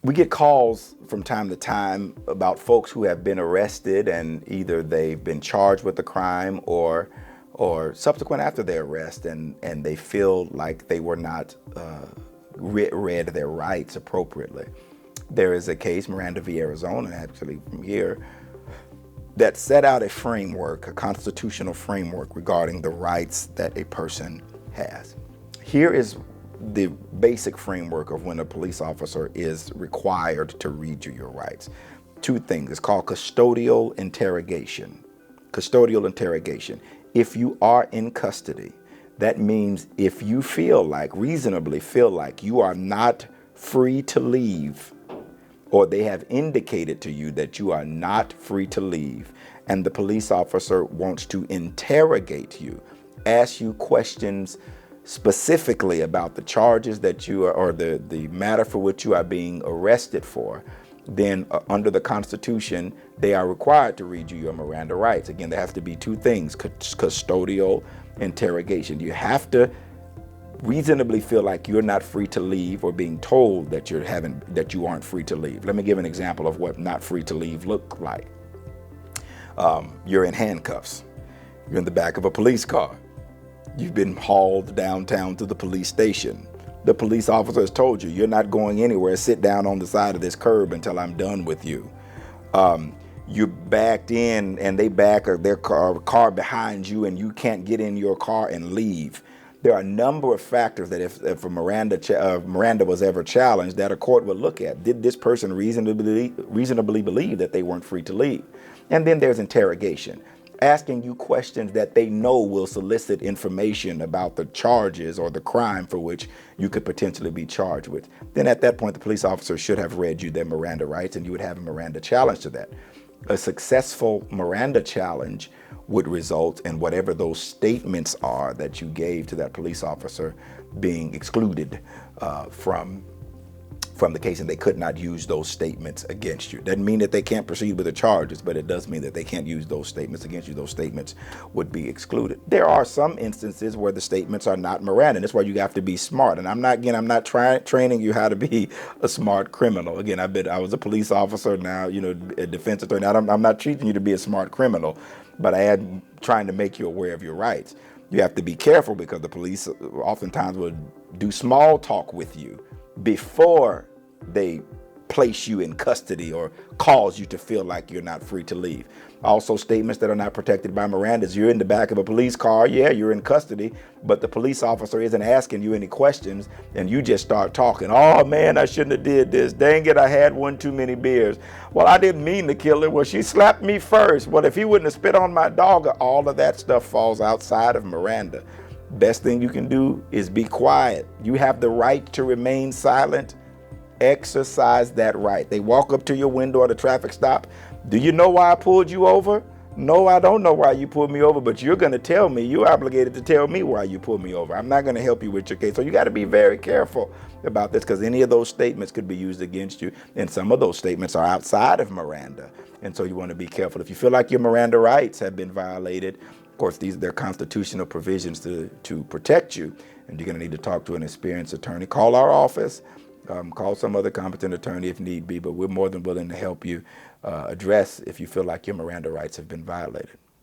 We get calls from time to time about folks who have been arrested, and either they've been charged with a crime or subsequent after their arrest, and they feel like they were not read their rights appropriately. There is a case, Miranda v. Arizona, actually from here, that set out a framework, a constitutional framework regarding the rights that a person has. Here is the basic framework of when a police officer is required to read you your rights. Two things. It's called custodial interrogation. Custodial interrogation. If you are in custody, that means if you reasonably feel like you are not free to leave, or they have indicated to you that you are not free to leave, and the police officer wants to interrogate you, ask you questions specifically about the charges that you are, or the matter for which you are being arrested for, then under the Constitution, they are required to read you your Miranda rights. Again, there has to be two things: custodial interrogation. You have to reasonably feel like you're not free to leave, or being told that you aren't free to leave. Let me give an example of what not free to leave look like. You're in handcuffs. You're in the back of a police car. You've been hauled downtown to the police station. The police officer has told you, you're not going anywhere. Sit down on the side of this curb until I'm done with you. You're backed in, and they back their car behind you, and you can't get in your car and leave. There are a number of factors that if a Miranda was ever challenged, that a court would look at. Did this person reasonably believe that they weren't free to leave? And then there's interrogation, asking you questions that they know will solicit information about the charges or the crime for which you could potentially be charged with. Then at that point, the police officer should have read you their Miranda rights, and you would have a Miranda challenge to that. A successful Miranda challenge would result in whatever those statements are that you gave to that police officer being excluded from the case, and they could not use those statements against you. Doesn't mean that they can't proceed with the charges, but it does mean that they can't use those statements against you. Those statements would be excluded. There are some instances where the statements are not Miranda, and that's why you have to be smart. And I'm not training you how to be a smart criminal. Again, I was a police officer, now, a defense attorney. I'm not treating you to be a smart criminal, but I am trying to make you aware of your rights. You have to be careful, because the police oftentimes will do small talk with you before they place you in custody or cause you to feel like you're not free to leave. Also, statements that are not protected by Miranda's. You're in the back of a police car, yeah, you're in custody, but the police officer isn't asking you any questions, and you just start talking. Oh man, I shouldn't have did this. Dang it, I had one too many beers. Well, I didn't mean to kill her. Well, she slapped me first. Well, if he wouldn't have spit on my dog, all of that stuff falls outside of Miranda. Best thing you can do is be quiet. You have the right to remain silent. Exercise that right. They walk up to your window at a traffic stop. Do you know why I pulled you over? No, I don't know why you pulled me over, but you're going to tell me. You're obligated to tell me why you pulled me over. I'm not going to help you with your case. So you got to be very careful about this, because any of those statements could be used against you. And some of those statements are outside of Miranda. And so you want to be careful. If you feel like your Miranda rights have been violated, of course, they're constitutional provisions to protect you. And you're going to need to talk to an experienced attorney. Call our office. Call some other competent attorney if need be, but we're more than willing to help you address if you feel like your Miranda rights have been violated.